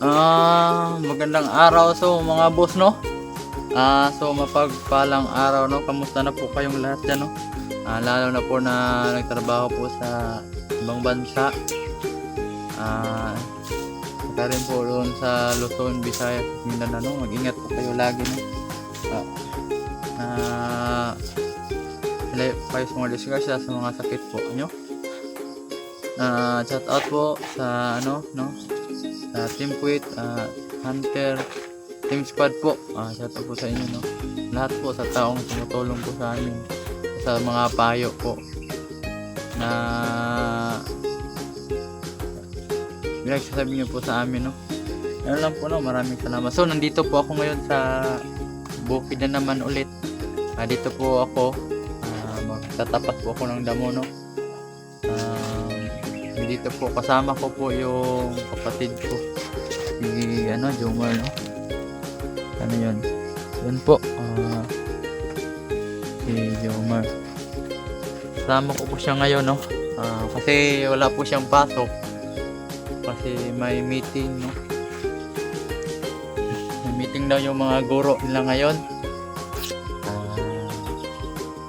Magandang araw mga boss, no? So mapagpalang araw, no? Kamusta na po kayong lahat dyan, no? Lalo na po na nagtrabaho po sa ibang bansa. Saka rin po doon sa Luzon, Visayas, Mindanao, no? Mag-ingat po kayo lagi, no? Layo po kayo sa mga disgrasya, sa mga sakit po, nyo? Shout out po sa no? Sa Team Quit, Hunter, Team Squad po. Shout out po sa inyo, no? Lahat po sa taong tumutulong po sa amin, sa mga payo po na pinagsasabi niyo po sa amin, no? Ano lang po, no? Maraming salamat. So nandito po ako ngayon sa bukid na naman ulit. Dito po ako, magtatapat po ako ng damo, no? Dito po kasama ko po yung kapatid ko, si Jomar, no? Yun po, si Jomar. Kasama ko po siya ngayon, no? Kasi wala po siyang pasok kasi may meeting, no? May meeting daw yung mga guro nila ngayon.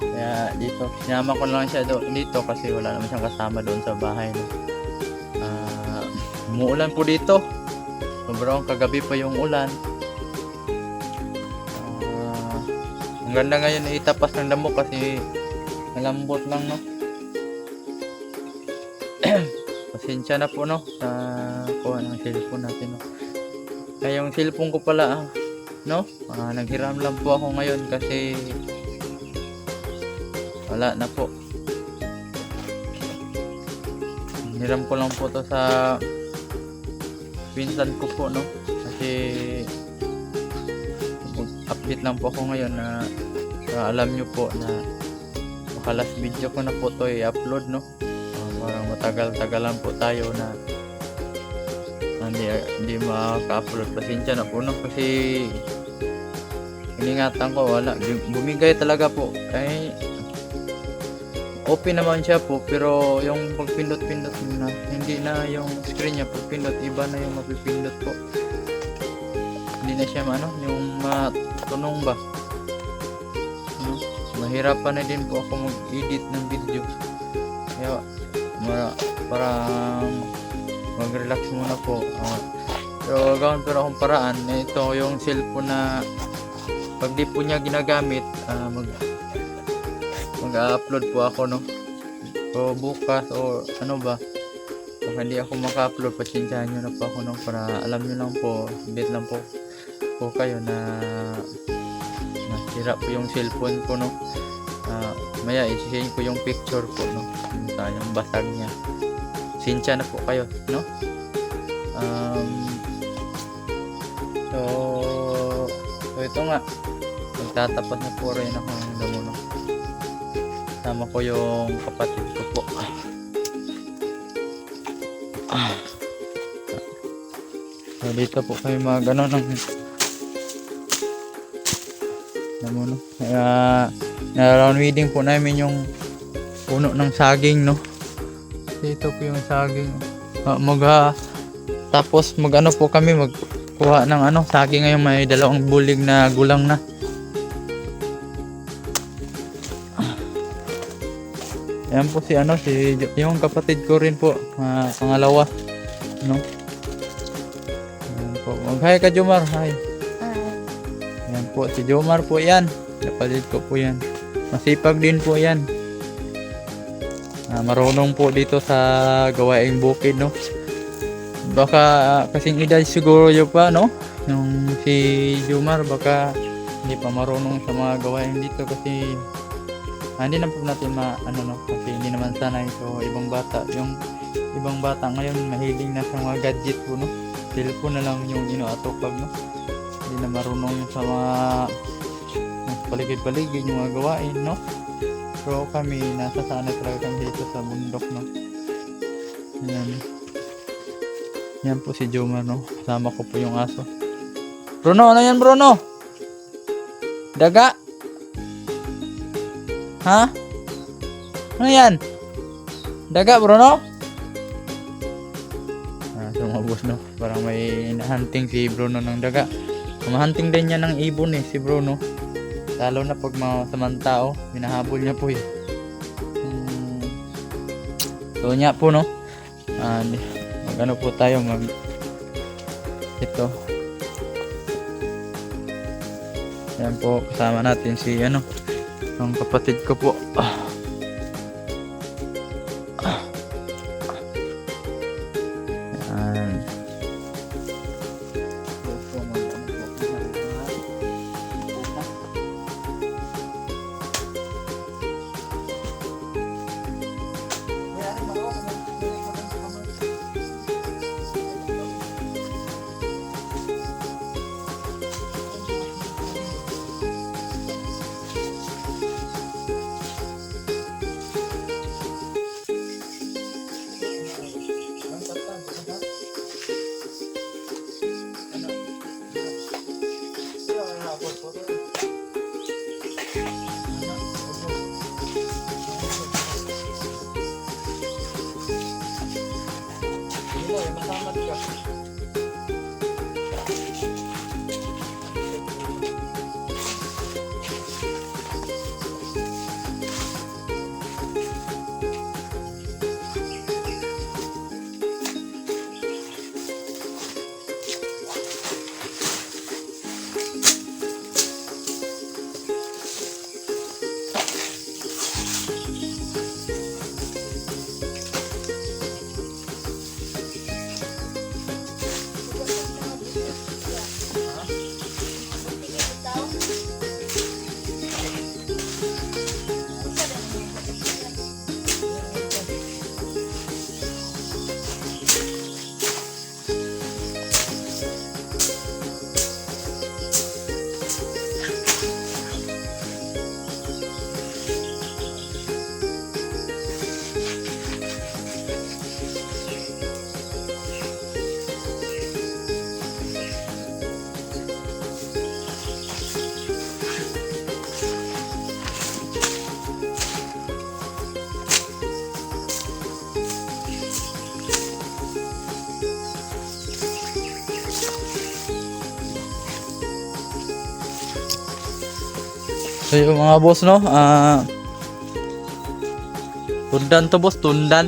Kaya dito sinama ko lang siya dito kasi wala naman siyang kasama doon sa bahay, no? Umuulan po dito. Sobrang kagabi pa yung ulan. Ang ganda ngayon na itapas ng damo kasi malambot lang, no? Pasensya na po, no? Sa kuha ng cellphone natin, no? Kaya yung cellphone ko pala, no? Naghiram lang po ako ngayon kasi wala na po. Hiram ko lang po to sa pinsan ko po, no? Kasi mag-update lang po ako ngayon na alam nyo po na baka last video ko na po to i-upload, no? Parang matagal-tagalan po tayo na hindi maka-upload. Pasensya na po, no? Kasi iningatan ko, wala, bumigay talaga po. Open naman siya po, pero yung pagpindot-pindot na, hindi na yung screen niya pagpindot, iba na yung mapipindot po. Hindi na siya yung matunong ba. Mahirapan na din po ako mag-edit ng video. Kaya parang mag-relax muna po. Pero gawin pero akong paraan. Ito yung cellphone na pag di po niya ginagamit, mag-upload po ako, no? So bukas o baka hindi ako maka-upload, pasensyahan nyo na po ako, no? Para alam nyo lang po, update lang po kayo na nasira po yung cellphone ko, no? Maya i-share ko yung picture po, no? Yung basag niya. Pasensya na po kayo, no? So ito nga, magtatapat na po rin ako ng damo, no? Sama ko yung kapatid ko po. So dito po kami ng no? Round weeding po namin yung puno ng saging, no? Dito po yung saging. Tapos po kami magkuha ng saging. Ngayon may 2 bulig na gulang na. Yan po si yung kapatid ko rin po, pangalawa, no? Yan po. Mag-hi ka, Jomar. Hi. Yan po si Jomar po, yan. Kapatid ko po yan. Masipag din po yan. Marunong po dito sa gawaing bukid, no? Baka kasing edad siguro yun pa, no? Yung si Jomar baka hindi pa marunong sa mga gawain dito kasi hindi na po natin kasi hindi naman sanay. So ibang bata ngayon mahiling na sa mga gadget po, no? Cellphone na lang yung inoatupag, no? Hindi na marunong sa mga paligid-paligid yung mga gawain, no? So kami nasasanay talaga kami dito sa bundok, no? Yan po si Jomar, no? Kasama ko po yung aso. Bruno, ano yan, Bruno? Daga? Ha? Ano yan? Daga, Bruno? So mga boss, no? Parang may hunting si Bruno ng daga. Mahunting din niya ng ibon eh, si Bruno. Lalo na pag masamang tao, minahabol niya po eh. So niya po, no? Mag ano po tayo, ito. Yan po, kasama natin si ano, ang kapatid ko po. Yan. So yung mga boss, no, tundan to boss, tundan.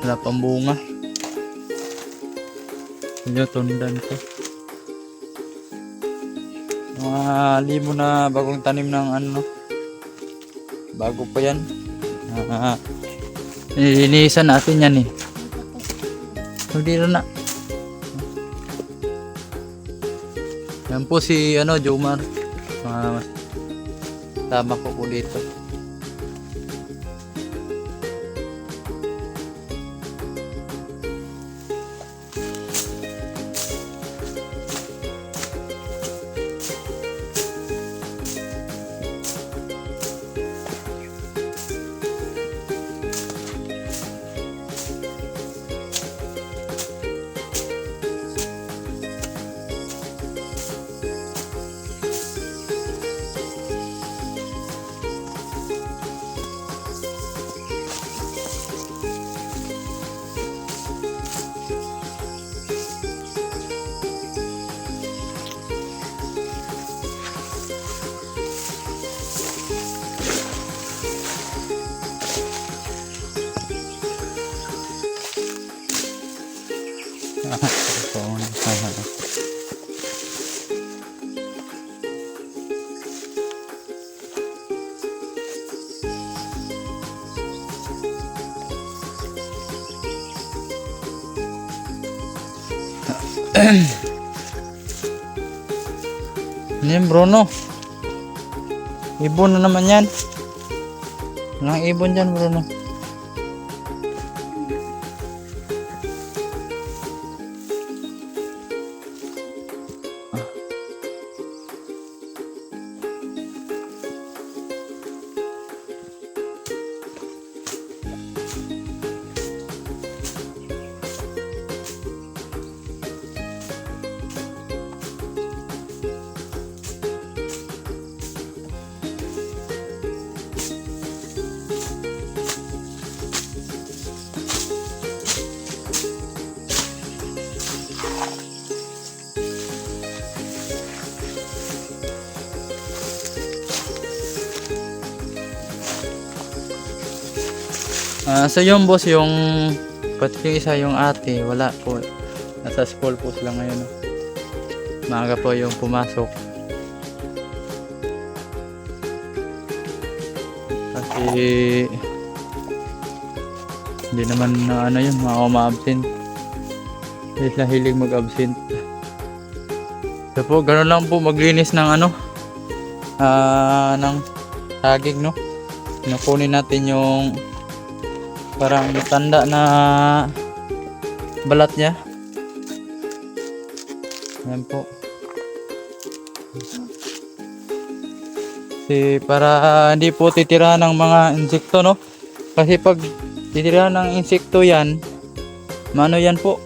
Wala pang bunga. Yun, tundan to. Mga limo na bagong tanim ng ano, bago pa yan. Nilinisan natin yan eh. Hindi na. Yan po si ano, Jomar. Tama ko po dito. Yan Bruno, ibon na naman yan. Walang ibon dyan Bruno. So yung boss, yung pati yung isa yung ate, wala po. Nasa school po sila ngayon. No? Maaga po yung pumasok. Kasi hindi naman na ano yun, ma-absent. Hindi sila hilig mag-absent. So po, gano'n lang po maglinis ng ano, ng saging, no? Nakunin natin yung parang tanda na balat niya. Ayan po. Kasi para hindi po titira ng mga insekto, no? Kasi pag titira ng insekto yan, mano yan po,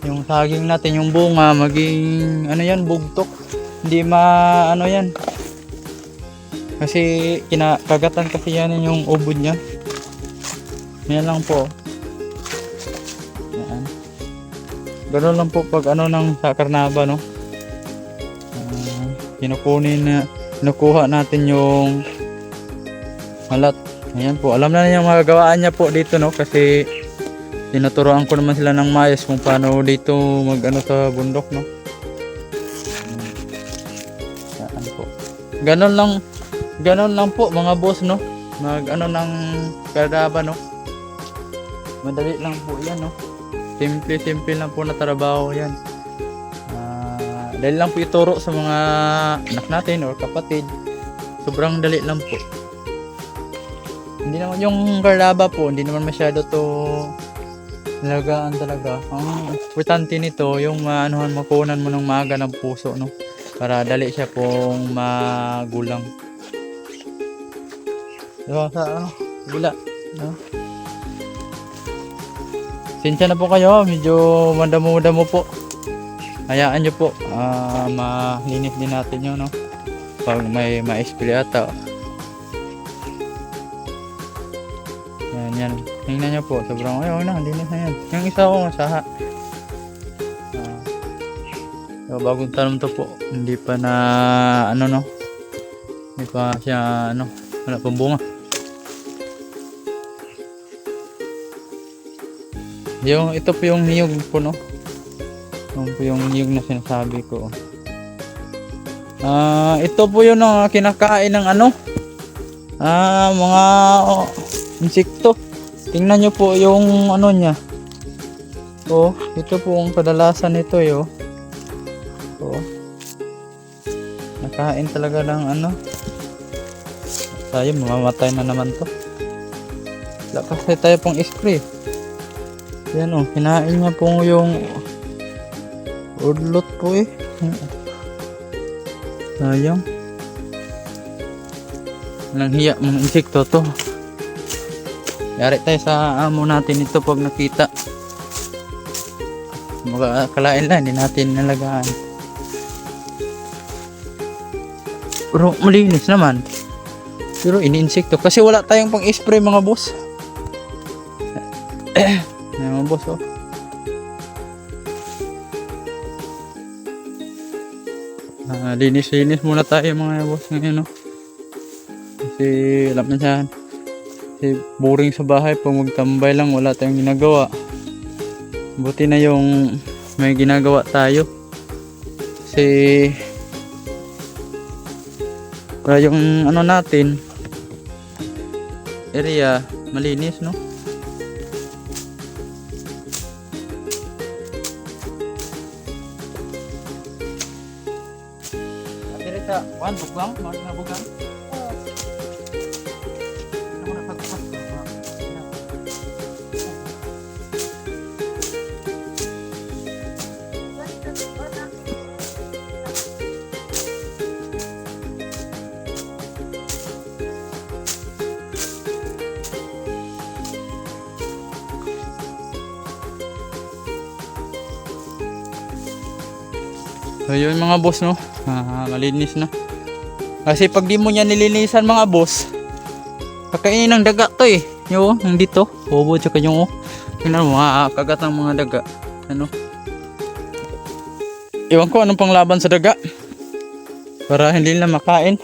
yung saging natin, yung bunga, maging ano yan, bugtok. Hindi ano yan. Kasi kinakagatan kasi yan yung ubod niya. Yan lang po. Yan. Ganoon lang po pag ano ng sa karnaba, no? Kinukuha natin yung halat. Ayan po. Alam na niya magagawaan niya po dito, no? Kasi tinuturoan ko naman sila ng maayos kung paano dito mag-ano sa bundok, no? Ayan po. Ganon lang po mga boss, no? Mag-ano ng karnaba, no? Madali lang po yan, no? Simple lang po na trabaho yan. Dali lang po ituro sa mga anak natin or kapatid. Sobrang dali lang po. Hindi naman yung karnaba po, hindi naman masyado to talagaan talaga. Ang importante nito, yung makunan mo ng maaga ng puso, no? Para dali siya pong magulang. Diba sa ano? Gula, no? Sinsya na po kayo, medyo madamo-damo po. Hayaan nyo po, malinis din natin yun, no? Pag may ma-spray ata. Yan. Tingnan nyo po, sobrang ayaw na, linis na yan. Yung isa ko masaha. So, bagong tanong to po, hindi pa na, ano, no? Hindi pa siya, ano, wala pang bunga. Ito po yung niyog po, no? Ito po yung niyog na sinasabi ko. Ito po yung kinakain ng ano? Mga insekto. Tingnan nyo po yung ano niya. Ito po ang kadalasan nito, yo. Nakain talaga ng ano. Tayo, mamamatay na naman to. Wala kasi tayo pang spray. Yan o, kinain niya po yung udlot po eh. Sayang. Walang hiya mga insekto to. Yari tayo sa amo natin ito pag nakita. Makakalain lang, hindi natin nalagaan. Pero malinis naman. Pero ini-insekto. Kasi wala tayong pang spray mga boss. Mga boss, oh. Linis muna tayo mga boss ngayon, no? Kasi alam na siya. Kasi boring sa bahay. Pag magtambay lang, wala tayong ginagawa. Buti na yung may ginagawa tayo. Kasi para yung ano natin area malinis, no? Sa one bugang, mga bugang. Ano na pagpas ko? So yun mga boss, no? Malinis na. Kasi pag di mo niya nilinisan mga boss, kakainin ng daga to eh. Yung dito, ubo tsaka yung tingnan mo, kagat ng mga daga. Ano? Iwan ko anong panglaban sa daga. Para hindi na makain.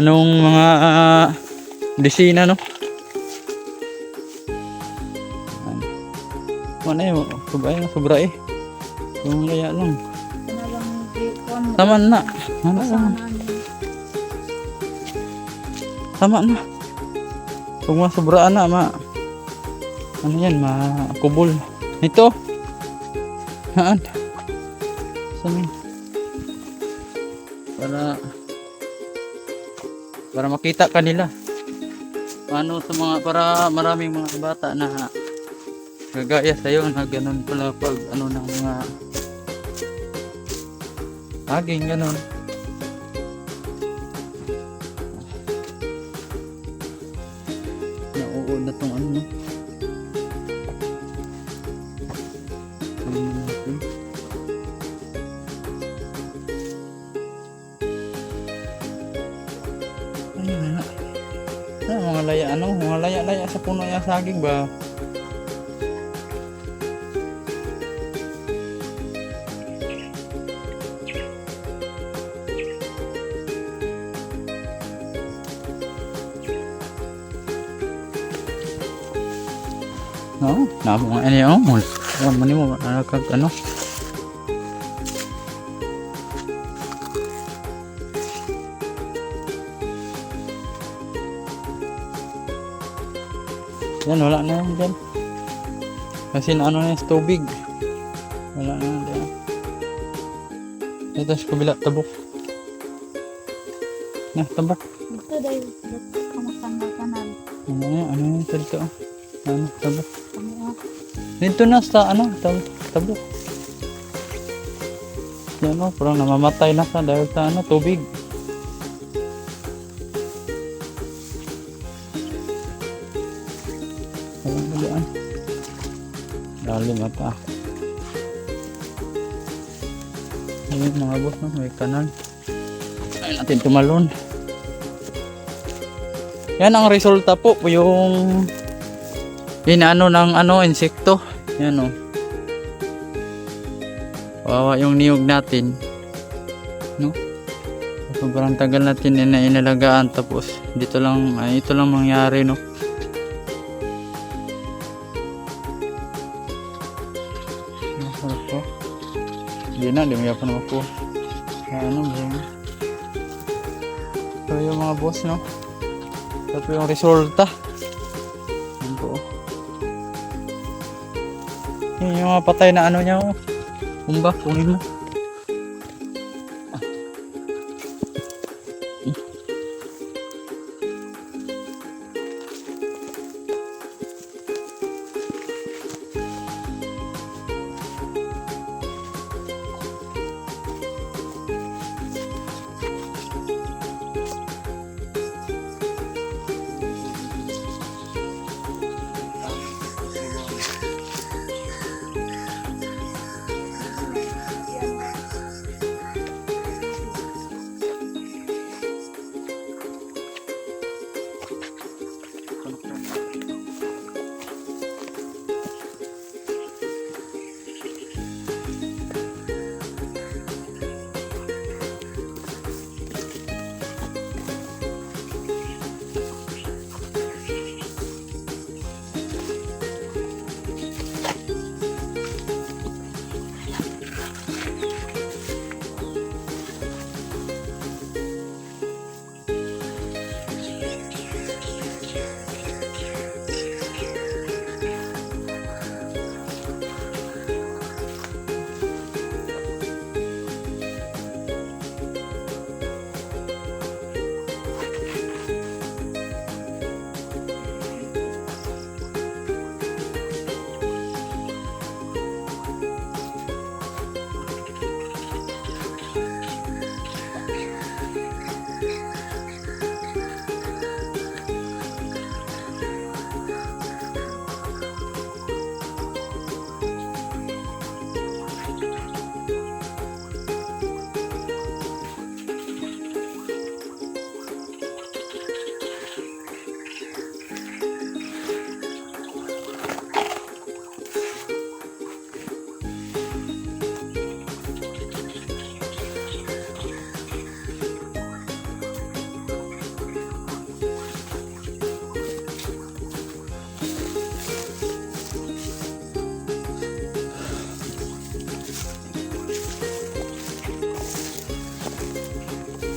Anong mga disina, no? tama na yun. Sobra eh. Yung laya lang. Ano lang di ko mo. Tama na. Ano lang. Sana ni. Tama na. Kung masobraan na, ano yan, makubol. Ito. Haan. Saan yun? Para makita kanila. Paano sa mga, para maraming mga bata na gagaya sa'yo na ganun pala pag ano ng mga aging ganun. Nauod na tong ano, no? Tingnan natin. Ayun na. Mga laya, mga laya-laya sa puno yung saging ba? No, namo nga ano yung mall. Awan mo ni mo, ano? Yan, wala na yan dyan. Kasi naano na yung tubig. Wala na yan dyan. Ito sa kabila, tabok. Na, tabok. Ito dahil kamutan na kanan. Ano yung dito? Ano, tabok. Kami Dito na sa ano, tabok. Yan o, parang namamatay na sa dahil sa ano, tubig. Lalim ata. Ayun mga boss, no? May kanal. Ayun natin tumalon. Yan ang resulta po, yung inaano ng ano, insekto. Yan o. Wawa yung niyog natin. No? Sobrang tagal natin inalagaan, tapos dito lang, ito lang mangyari, no? Hindi na, di mo yapan ako. Ano ba yun? Ito yung mga boss, no? Ito yung resulta. Yan po. Yun yung mga patay na ano niya, oh. Kumba, kunin mo.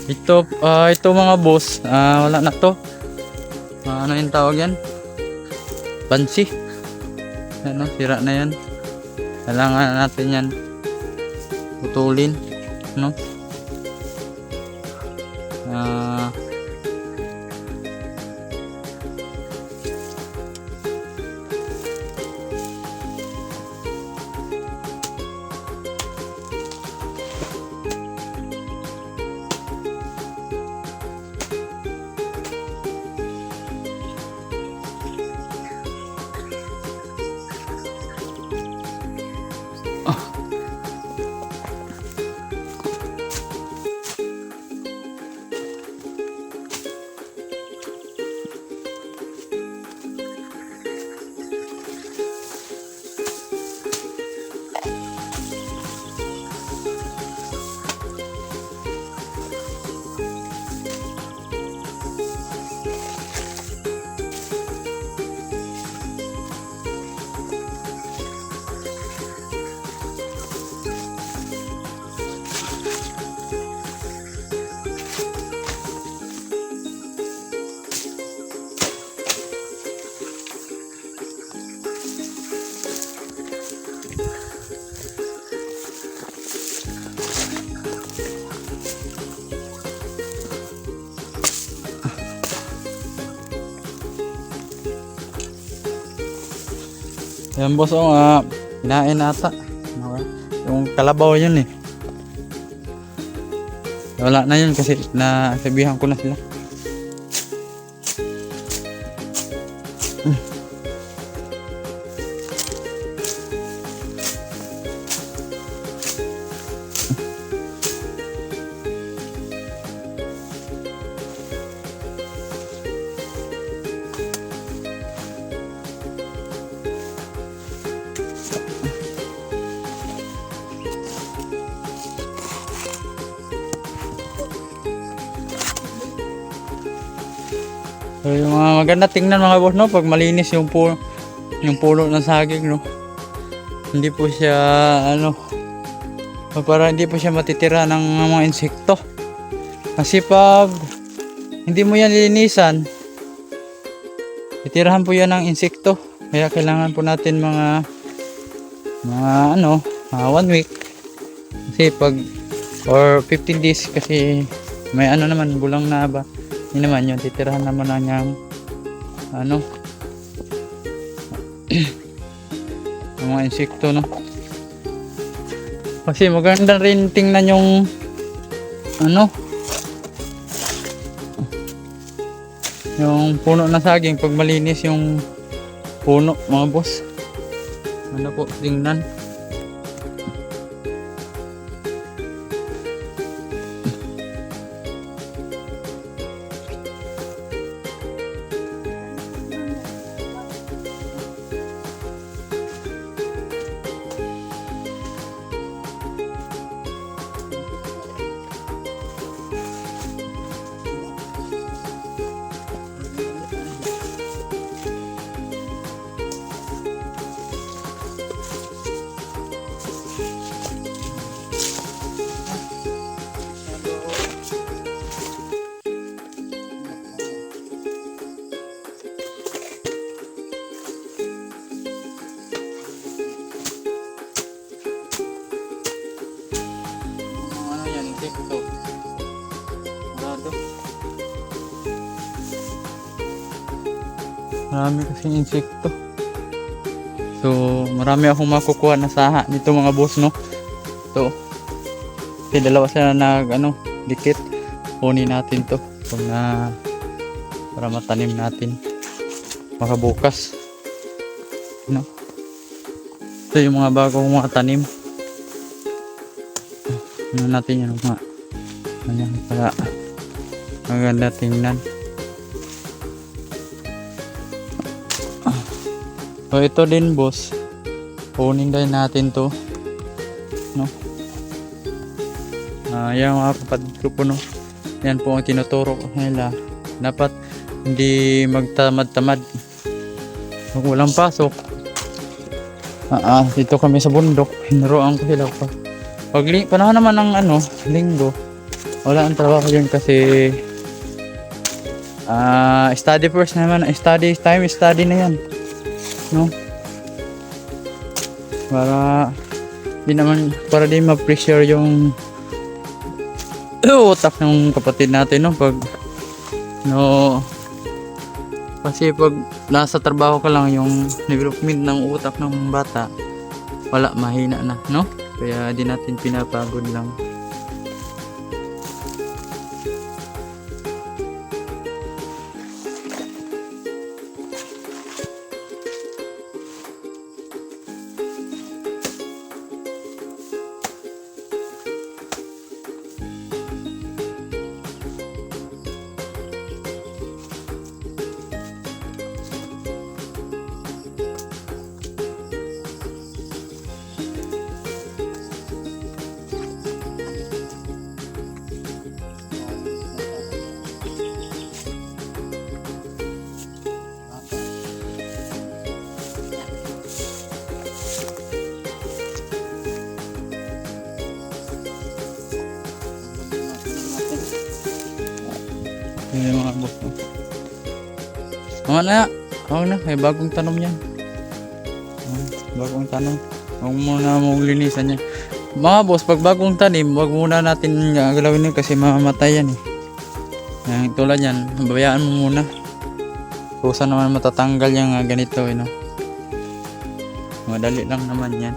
Ito mga boss, wala na to. Ano yung tawag yan? Pansi. Ano, sira na yan. Kailangan natin yan putulin, no? Yan boss, kinain ata. Okay. Yung kalabaw yun eh. Wala na yun kasi nasabihan ko na sila. So, yung mga maganda tingnan mga boss, no, pag malinis yung puno ng saging, no, hindi po siya para hindi po siya matitira ng mga insekto. Kasi pag hindi mo yan linisan, titirahan po yan ng insekto. Kaya kailangan po natin mga 1 week, kasi pag or 15 days, kasi may naman bulang na ba. Hindi naman yun, titirahan naman na niyang ng mga insekto, no? Kasi maganda rin tingnan yung yung puno na saging pag malinis yung puno mga boss. Po tingnan. Insekto. Marami kasing insekto. So, marami akong makukuha na saha nito mga boss, no? Ito. Kasi dalawa sila dikit. Kunin natin to. Para matanim natin. Makabukas. No? Ito yung mga bagong mga tanim. Natin yan mga para maganda tingnan. So ito din boss, kunin din natin to, no? Yan mga kapatid ko po, no? Yan po ang tinuturo ko nila. Dapat hindi magtamad-tamad. Kung walang pasok, dito kami sa bundok, hinuruan ko sila pa. Pag panahon naman ng linggo, Wala ang trabaho yun kasi study first naman, study time, study na yan, no? Para di ma-pressure yung utak ng kapatid natin, no? Kasi pag nasa trabaho ka lang, yung development ng utak ng bata wala, mahina na, no? Kaya di natin pinapagod lang. Yun yung mga boss, no? May bagong tanong yan. Bagong tanong. Huwag muna mong linisan yan. Mga boss, pag bagong tanim, huwag muna natin galawin yun kasi mamamatay yan eh. Yan, tulad yan, babayaan mo muna. Kusa naman matatanggal yung ganito, eh, no? Madali lang naman yan.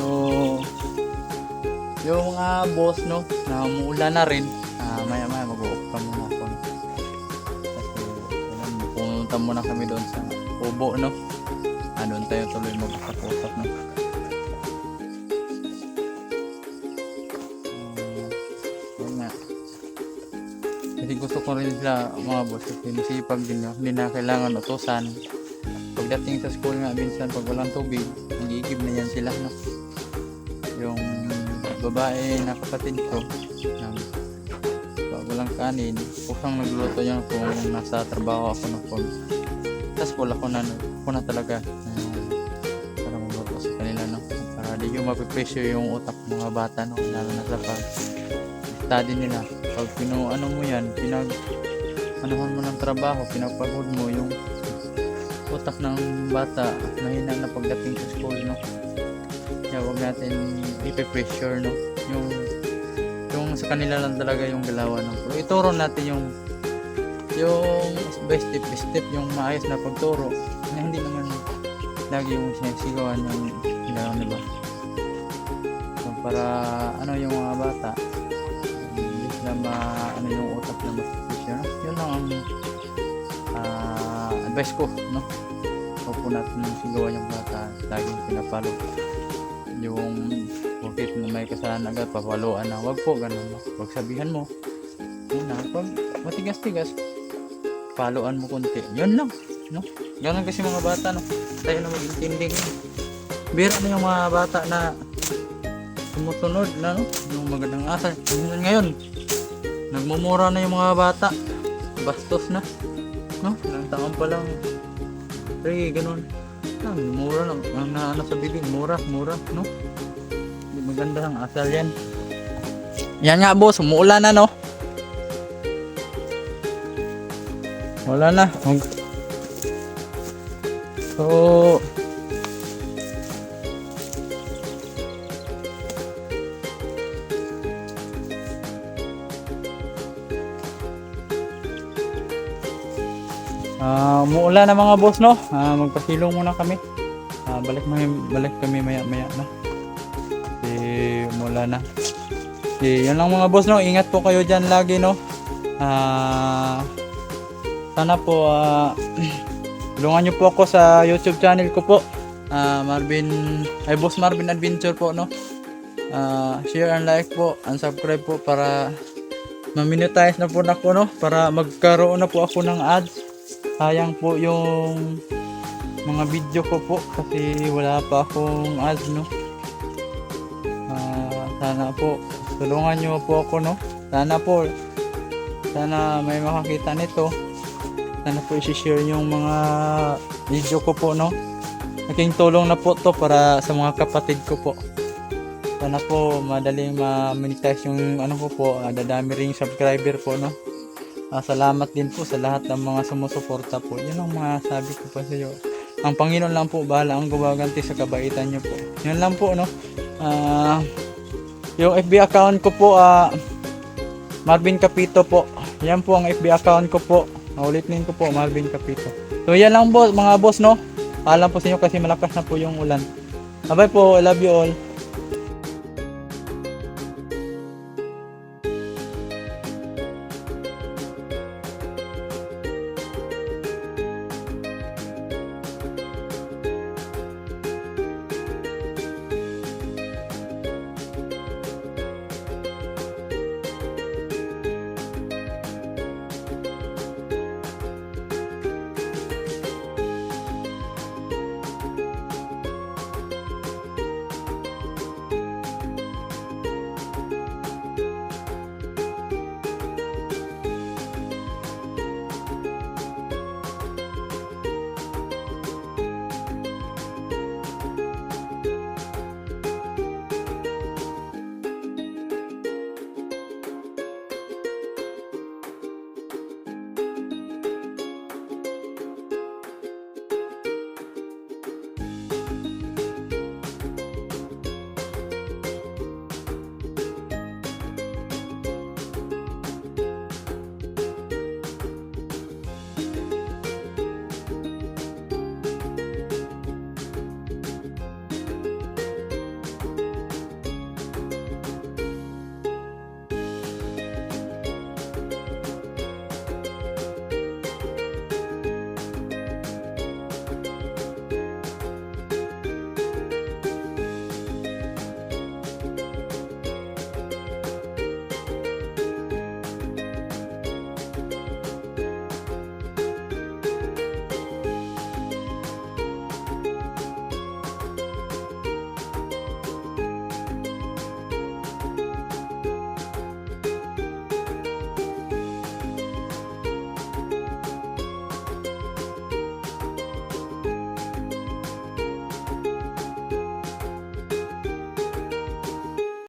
So, yung mga boss, no, na umuulan na rin, maya mag-u-off ka muna ako, no? Kasi pumunta muna kami doon sa kubo, no? Doon tayo tuloy mag-usap-usap, no? Yun nga. Kasi gusto ko rin sila, mga boss, kasi masipag din, no? Hindi na kailangan utusan. Pagdating sa school nga, minsan pag walang tubig, nag-iigib na yan sila, no? Yung babae na kapatid ko, pag walang kanin, kusang nagluluto yan kung nasa trabaho ako, no? Tapos ako na talaga para magluto sa kanila, no? Para di yung mapipressure yung utak ng mga bata, no? Lalo na sa pag-study nila. Pag ano mo yan, anuhan mo ng trabaho, pinapagod mo yung utak ng bata, mahina na pagdating sa school, no? Kaya huwag natin ipe-pressure, no? Yung sa kanila lang talaga yung galawan, no? Pero ituro natin yung by step by step, yung maayos na pagturo na hindi naman lagi yung sinisigawan yung galawan, diba? So, para yung mga bata hindi sila yung utak na mas-pressure, no? Yun lang ang advice ko, no? Huwag po natin sigawan yung bata, laging pinapalo yung bakit may kasalanan agad, papaluan na. Huwag po ganun, no? Huwag sabihan mo muna, pag matigas-tigas paluan mo konti, yun lang, no? Ganun kasi mga bata, no? Tayo na mag-intindi. Bira na yung mga bata na sumusunod na, no? Yung magandang asal ngayon, nagmumura na yung mga bata, bastos na, no? Ilang taon pa lang, ganun. Mura lang, ang sa bibig, mura, no? Hindi maganda ang asal yan. Yan nga boss, umuulan na, no? Wala na. So, umuulan na mga boss, no? Magpasilong muna kami. Balik kami maya no? Umuulan na. Yan lang mga boss, no? Ingat po kayo dyan lagi, no? Sana po tulungan nyo po ako sa YouTube channel ko po. Boss Marvin Adventure po, no? Share and like po and subscribe po para ma-monetize na po ako, no? Para magkaroon na po ako ng ads. sayang po yung mga video ko po kasi wala pa akong ads, no. Sana po tulungan nyo po ako, no. Sana may makakita nito. Sana po i-share yung mga video ko po, no. Naging tulong na po to para sa mga kapatid ko po. Sana po madaling ma-monetize yung ano ko po, dadami ring subscriber po, no. Salamat din po sa lahat ng mga sumusuporta po. Yun ang mga sabi ko pa sa iyo. Ang Panginoon lang po bahala ang gumaganti sa kabaitan niyo po. Yun lang po, no. Yung FB account ko po, Marvin Capito po. Yan po ang FB account ko po. Ulitin ko po, Marvin Capito. So yan lang po mga boss, no. Paalam po sa inyo kasi malakas na po yung ulan. Bye po, I love you all.